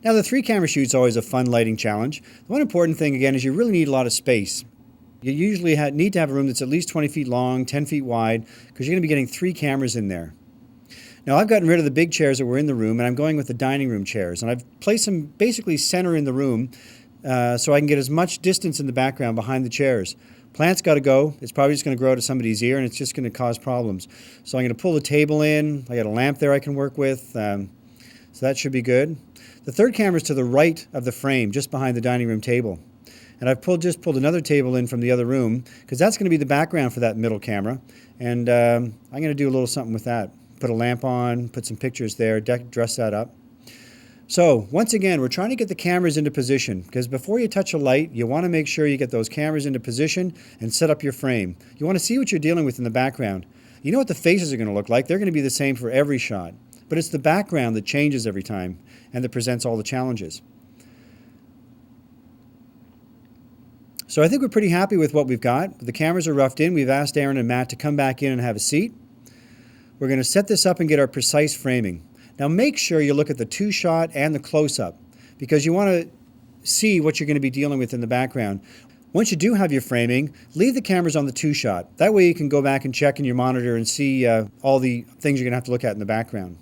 Now the 3-camera shoot's always a fun lighting challenge. The one important thing again is you really need a lot of space. You usually need to have a room that's at least 20 feet long, 10 feet wide, because you're going to be getting 3 cameras in there. Now I've gotten rid of the big chairs that were in the room, and I'm going with the dining room chairs. And I've placed them basically center in the room so I can get as much distance in the background behind the chairs. Plant's got to go. It's probably just going to grow to somebody's ear, and it's just going to cause problems. So I'm going to pull the table in. I got a lamp there I can work with, so that should be good. The third camera is to the right of the frame, just behind the dining room table. And I've just pulled another table in from the other room, because that's going to be the background for that middle camera. And I'm going to do a little something with that. Put a lamp on, put some pictures there, dress that up. So once again, we're trying to get the cameras into position, because before you touch a light, you want to make sure you get those cameras into position and set up your frame. You want to see what you're dealing with in the background. You know what the faces are going to look like. They're going to be the same for every shot. But it's the background that changes every time and that presents all the challenges. So I think we're pretty happy with what we've got. The cameras are roughed in. We've asked Aaron and Matt to come back in and have a seat. We're going to set this up and get our precise framing. Now make sure you look at the 2-shot and the close-up, because you want to see what you're going to be dealing with in the background. Once you do have your framing, leave the cameras on the 2-shot. That way you can go back and check in your monitor and see all the things you're going to have to look at in the background.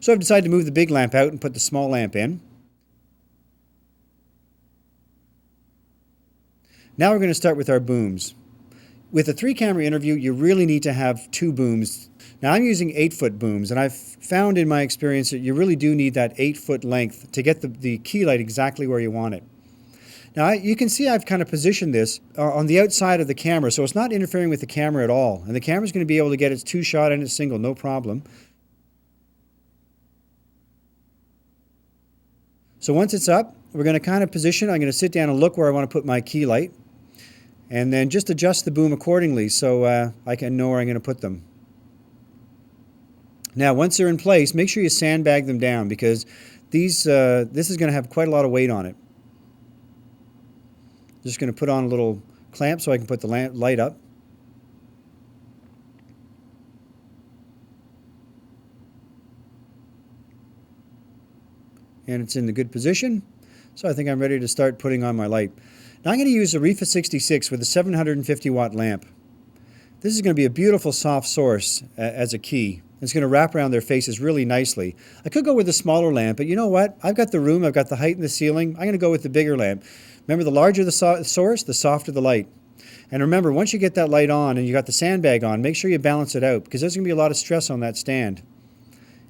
So I've decided to move the big lamp out and put the small lamp in. Now we're going to start with our booms. With a 3-camera interview, you really need to have 2 booms. Now I'm using 8-foot booms, and I've found in my experience that you really do need that 8-foot length to get the key light exactly where you want it. Now you can see I've kind of positioned this on the outside of the camera, so it's not interfering with the camera at all. And the camera's going to be able to get its 2-shot and its single, no problem. So once it's up, we're going to kind of position. I'm going to sit down and look where I want to put my key light, and then just adjust the boom accordingly so I can know where I'm going to put them. Now once they're in place, make sure you sandbag them down, because this is going to have quite a lot of weight on it. Just going to put on a little clamp so I can put the light up. And it's in the good position, so I think I'm ready to start putting on my light. Now I'm going to use a REFA 66 with a 750 watt lamp. This is going to be a beautiful soft source as a key. It's going to wrap around their faces really nicely. I could go with a smaller lamp, but you know what? I've got the room, I've got the height in the ceiling. I'm going to go with the bigger lamp. Remember, the larger the source, the softer the light. And remember, once you get that light on and you got the sandbag on, make sure you balance it out, because there's going to be a lot of stress on that stand.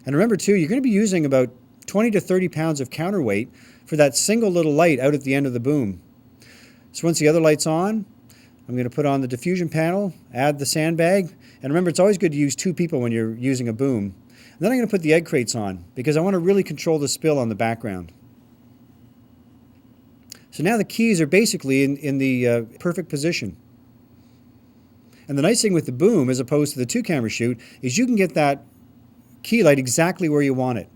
And remember too, you're going to be using about 20 to 30 pounds of counterweight for that single little light out at the end of the boom. So once the other light's on, I'm going to put on the diffusion panel, add the sandbag, and remember, it's always good to use 2 people when you're using a boom. And then I'm going to put the egg crates on, because I want to really control the spill on the background. So now the keys are basically in the perfect position. And the nice thing with the boom, as opposed to the 2-camera shoot, is you can get that key light exactly where you want it.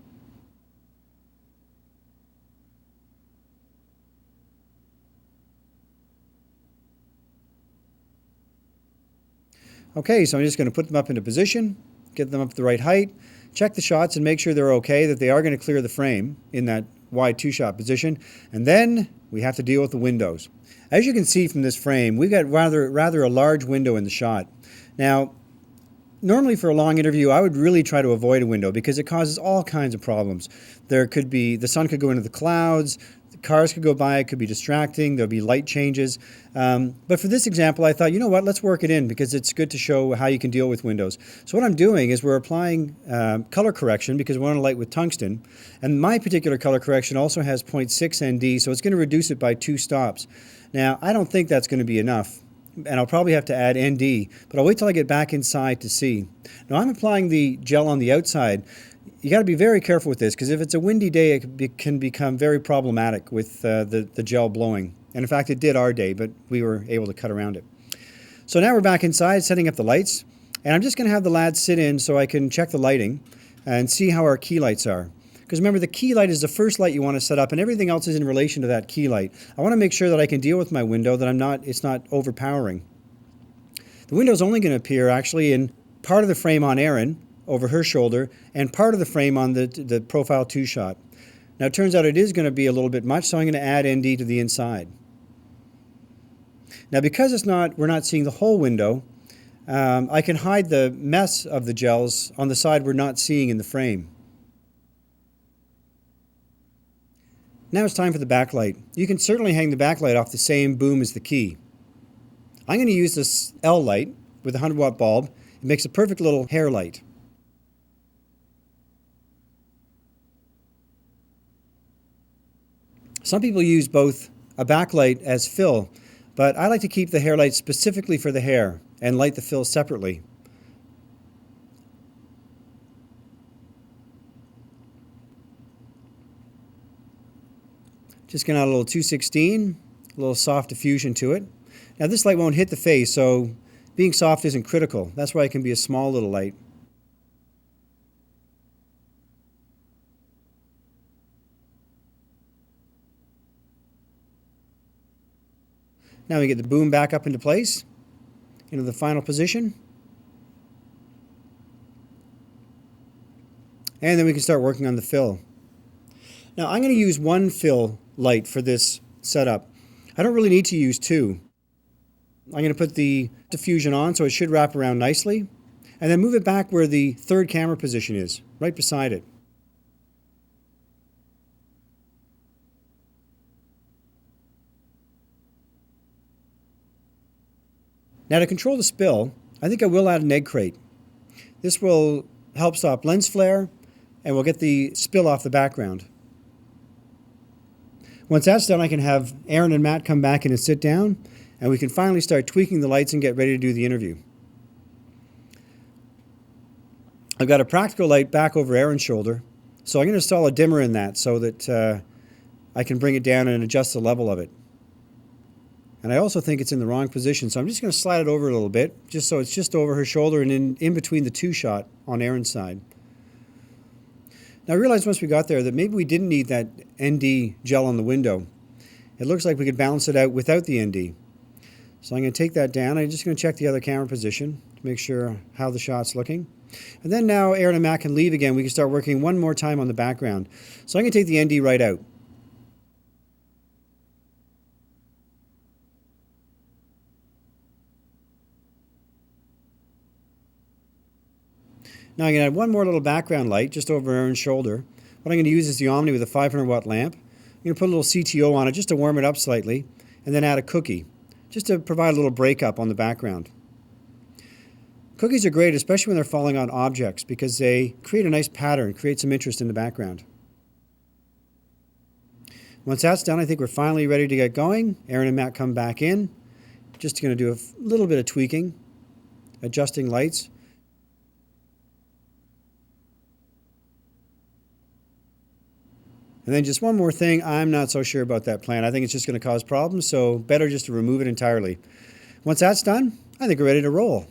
Okay, so I'm just going to put them up into position, get them up to the right height, check the shots and make sure they're okay, that they are going to clear the frame in that wide 2-shot position, and then we have to deal with the windows. As you can see from this frame, we've got rather a large window in the shot. Now, normally for a long interview, I would really try to avoid a window because it causes all kinds of problems. The sun could go into the clouds, cars could go by, it could be distracting, there'll be light changes. But for this example, I thought, you know what, let's work it in because it's good to show how you can deal with windows. So what I'm doing is we're applying color correction because we want to light with tungsten. And my particular color correction also has 0.6 ND, so it's going to reduce it by 2 stops. Now, I don't think that's going to be enough, and I'll probably have to add ND, but I'll wait till I get back inside to see. Now, I'm applying the gel on the outside. You got to be very careful with this because if it's a windy day, it can become very problematic with the gel blowing. And in fact, it did our day, but we were able to cut around it. So now we're back inside setting up the lights, and I'm just going to have the lads sit in so I can check the lighting and see how our key lights are. Because remember, the key light is the first light you want to set up, and everything else is in relation to that key light. I want to make sure that I can deal with my window, that it's not overpowering. The window is only going to appear actually in part of the frame on Erin, over her shoulder, and part of the frame on the Profile 2 shot. Now it turns out it is going to be a little bit much, so I'm going to add ND to the inside. Now because we're not seeing the whole window, I can hide the mess of the gels on the side we're not seeing in the frame. Now it's time for the backlight. You can certainly hang the backlight off the same boom as the key. I'm going to use this L light with a 100-watt bulb. It makes a perfect little hair light. Some people use both a backlight as fill, but I like to keep the hair light specifically for the hair and light the fill separately. Just going to add a little 216, a little soft diffusion to it. Now this light won't hit the face, so being soft isn't critical. That's why it can be a small little light. Now we get the boom back up into place, into the final position. And then we can start working on the fill. Now I'm going to use one fill light for this setup. I don't really need to use two. I'm going to put the diffusion on so it should wrap around nicely, and then move it back where the third camera position is, right beside it. Now to control the spill, I think I will add an egg crate. This will help stop lens flare and we'll get the spill off the background. Once that's done, I can have Aaron and Matt come back in and sit down, and we can finally start tweaking the lights and get ready to do the interview. I've got a practical light back over Aaron's shoulder, so I'm going to install a dimmer in that so that I can bring it down and adjust the level of it. And I also think it's in the wrong position, so I'm just going to slide it over a little bit, just so it's just over her shoulder and in between the two shot on Aaron's side. Now I realized once we got there that maybe we didn't need that ND gel on the window. It looks like we could balance it out without the ND. So I'm going to take that down. I'm just going to check the other camera position to make sure how the shot's looking. And then now Aaron and Matt can leave again. We can start working one more time on the background. So I'm going to take the ND right out. Now I'm going to add one more little background light just over Aaron's shoulder. What I'm going to use is the Omni with a 500-watt lamp. I'm going to put a little CTO on it just to warm it up slightly, and then add a cookie, just to provide a little breakup on the background. Cookies are great, especially when they're falling on objects, because they create a nice pattern, create some interest in the background. Once that's done, I think we're finally ready to get going. Aaron and Matt come back in. Just going to do a little bit of tweaking, adjusting lights. And then just one more thing, I'm not so sure about that plan. I think it's just going to cause problems, so better just to remove it entirely. Once that's done, I think we're ready to roll.